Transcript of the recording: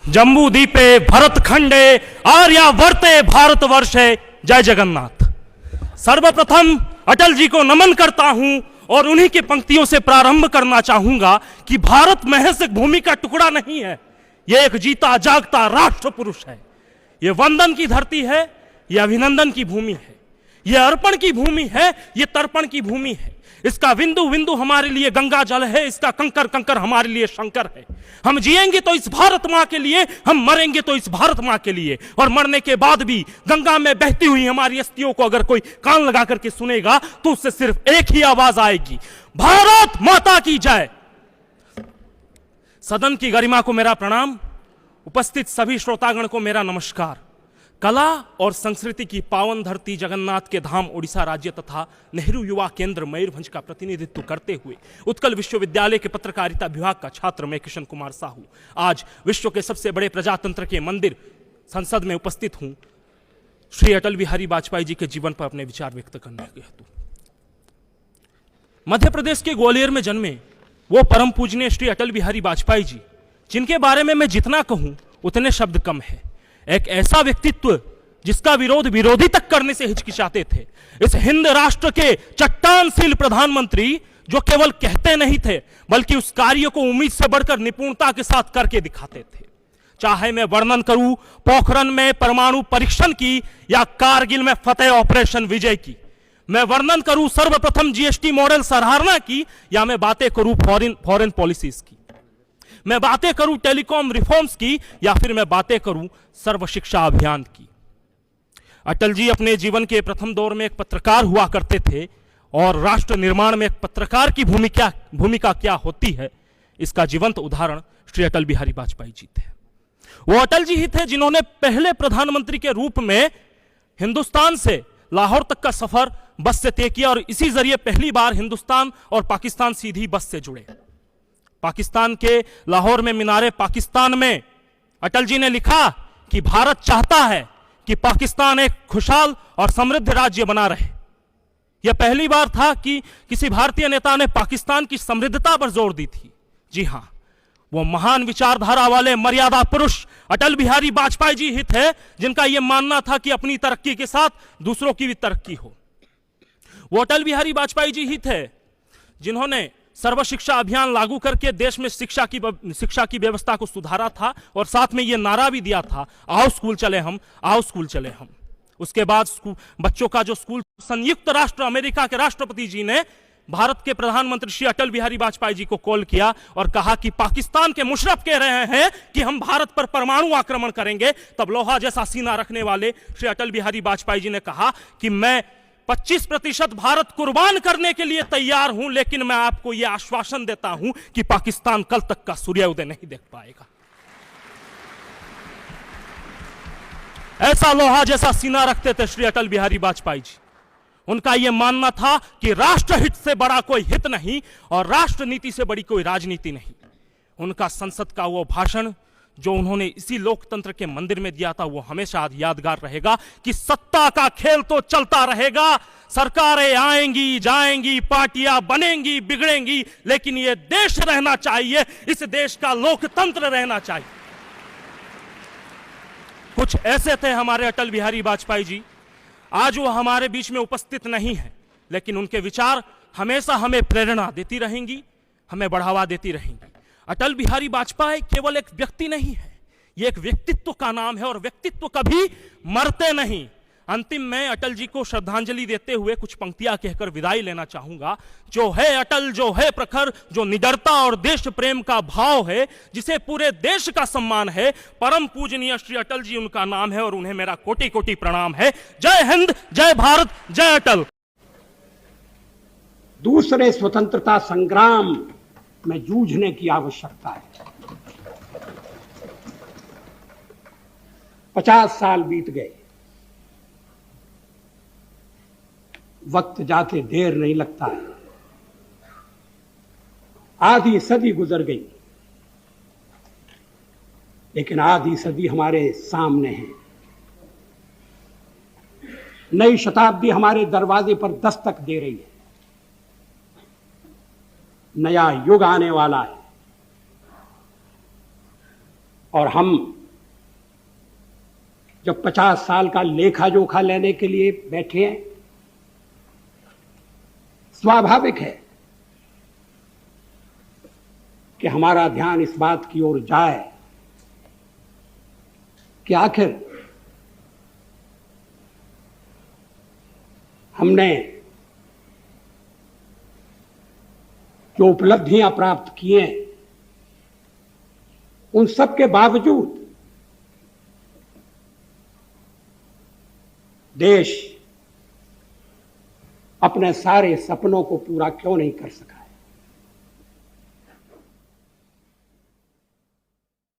जम्बू दीपे भरतखंडे आर्यावर्ते भारतवर्षे जय जगन्नाथ। सर्वप्रथम अटल जी को नमन करता हूं और उन्हीं की पंक्तियों से प्रारंभ करना चाहूंगा कि भारत महज एक भूमि का टुकड़ा नहीं है, यह एक जीता जागता राष्ट्र पुरुष है। यह वंदन की धरती है, यह अभिनंदन की भूमि है, यह अर्पण की भूमि है, यह तर्पण की भूमि है। इसका बिंदु बिंदु हमारे लिए गंगा जल है, इसका कंकर कंकर हमारे लिए शंकर है। हम जिएंगे तो इस भारत मां के लिए, हम मरेंगे तो इस भारत मां के लिए। और मरने के बाद भी गंगा में बहती हुई हमारी अस्थियों को अगर कोई कान लगा करके सुनेगा तो उससे सिर्फ एक ही आवाज आएगी, भारत माता की जय। सदन की गरिमा को मेरा प्रणाम, उपस्थित सभी श्रोतागण को मेरा नमस्कार। कला और संस्कृति की पावन धरती जगन्नाथ के धाम उड़ीसा राज्य तथा नेहरू युवा केंद्र मयूरभंज का प्रतिनिधित्व करते हुए उत्कल विश्वविद्यालय के पत्रकारिता विभाग का छात्र मैं किशन कुमार साहू आज विश्व के सबसे बड़े प्रजातंत्र के मंदिर संसद में उपस्थित हूं श्री अटल बिहारी वाजपेयी जी के जीवन पर अपने विचार व्यक्त करने के हेतु। मध्य प्रदेश के ग्वालियर में जन्मे वो परम पूजनीय श्री अटल बिहारी वाजपेयी जी, जिनके बारे में मैं जितना कहूं उतने शब्द कम है। एक ऐसा व्यक्तित्व जिसका विरोध विरोधी तक करने से हिचकिचाते थे। इस हिंद राष्ट्र के चट्टानशील प्रधानमंत्री जो केवल कहते नहीं थे बल्कि उस कार्य को उम्मीद से बढ़कर निपुणता के साथ करके दिखाते थे। चाहे मैं वर्णन करूं पोखरण में परमाणु परीक्षण की या कारगिल में फतेह ऑपरेशन विजय की, मैं वर्णन करूं सर्वप्रथम जीएसटी मॉडल सराहना की या मैं बातें करूं फॉरेन पॉलिसीज की, मैं बातें करूं टेलीकॉम रिफॉर्म्स की या फिर मैं बातें करूं सर्व शिक्षा अभियान की। अटल जी अपने जीवन के प्रथम दौर में एक पत्रकार हुआ करते थे और राष्ट्र निर्माण में एक पत्रकार की भूमिका क्या होती है इसका जीवंत उदाहरण श्री अटल बिहारी वाजपेयी जी थे। वो अटल जी ही थे जिन्होंने पहले प्रधानमंत्री के रूप में हिंदुस्तान से लाहौर तक का सफर बस से तय किया और इसी जरिए पहली बार हिंदुस्तान और पाकिस्तान सीधी बस से जुड़े। पाकिस्तान के लाहौर में मीनारे पाकिस्तान में अटल जी ने लिखा कि भारत चाहता है कि पाकिस्तान एक खुशहाल और समृद्ध राज्य बना रहे। यह पहली बार था कि किसी भारतीय नेता ने पाकिस्तान की समृद्धता पर जोर दी थी। जी हां, वो महान विचारधारा वाले मर्यादा पुरुष अटल बिहारी वाजपेयी जी ही थे जिनका यह मानना था कि अपनी तरक्की के साथ दूसरों की भी तरक्की हो। वो अटल बिहारी वाजपेयी जी ही थे जिन्होंने सर्व शिक्षा अभियान लागू करके देश में शिक्षा की व्यवस्था को सुधारा था और साथ में यह नारा भी दिया था, आओ स्कूल चले हम, आओ स्कूल चले हम। उसके बाद बच्चों का जो स्कूल, संयुक्त राष्ट्र अमेरिका के राष्ट्रपति जी ने भारत के प्रधानमंत्री श्री अटल बिहारी वाजपेयी जी को कॉल किया और कहा कि पाकिस्तान के मुशर्रफ कह रहे हैं कि हम भारत पर परमाणु आक्रमण करेंगे। तब लोहा जैसा सीना रखने वाले श्री अटल बिहारी वाजपेयी जी ने कहा कि मैं 25% भारत कुर्बान करने के लिए तैयार हूं, लेकिन मैं आपको यह आश्वासन देता हूं कि पाकिस्तान कल तक का सूर्योदय नहीं देख पाएगा। ऐसा लोहा जैसा सीना रखते थे श्री अटल बिहारी वाजपेयी जी। उनका यह मानना था कि राष्ट्रहित से बड़ा कोई हित नहीं और राष्ट्र नीति से बड़ी कोई राजनीति नहीं। उनका संसद का वो भाषण जो उन्होंने इसी लोकतंत्र के मंदिर में दिया था वो हमेशा यादगार रहेगा कि सत्ता का खेल तो चलता रहेगा, सरकारें आएंगी जाएंगी, पार्टियां बनेंगी बिगड़ेंगी, लेकिन ये देश रहना चाहिए, इस देश का लोकतंत्र रहना चाहिए। कुछ ऐसे थे हमारे अटल बिहारी वाजपेयी जी। आज वो हमारे बीच में उपस्थित नहीं है, लेकिन उनके विचार हमेशा हमें प्रेरणा देती रहेंगी, हमें बढ़ावा देती रहेंगी। अटल बिहारी वाजपेयी केवल एक व्यक्ति नहीं है, यह एक व्यक्तित्व का नाम है और व्यक्तित्व कभी मरते नहीं। अंतिम में अटल जी को श्रद्धांजलि देते हुए कुछ पंक्तियां कहकर विदाई लेना चाहूंगा। जो है अटल, जो है प्रखर, जो निडरता और देश प्रेम का भाव है, जिसे पूरे देश का सम्मान है, परम पूजनीय श्री अटल जी उनका नाम है और उन्हें मेरा कोटि कोटि प्रणाम है। जय हिंद, जय भारत, जय अटल। दूसरे स्वतंत्रता संग्राम में जूझने की आवश्यकता है। 50 साल बीत गए, वक्त जाते देर नहीं लगता है। आधी सदी गुजर गई, लेकिन आधी सदी हमारे सामने है। नई शताब्दी हमारे दरवाजे पर दस्तक दे रही है। नया युग आने वाला है। और हम जब 50 साल का लेखा जोखा लेने के लिए बैठे हैं, स्वाभाविक है कि हमारा ध्यान इस बात की ओर जाए कि आखिर हमने जो उपलब्धियां प्राप्त की हैं, उन सब के बावजूद देश अपने सारे सपनों को पूरा क्यों नहीं कर सका।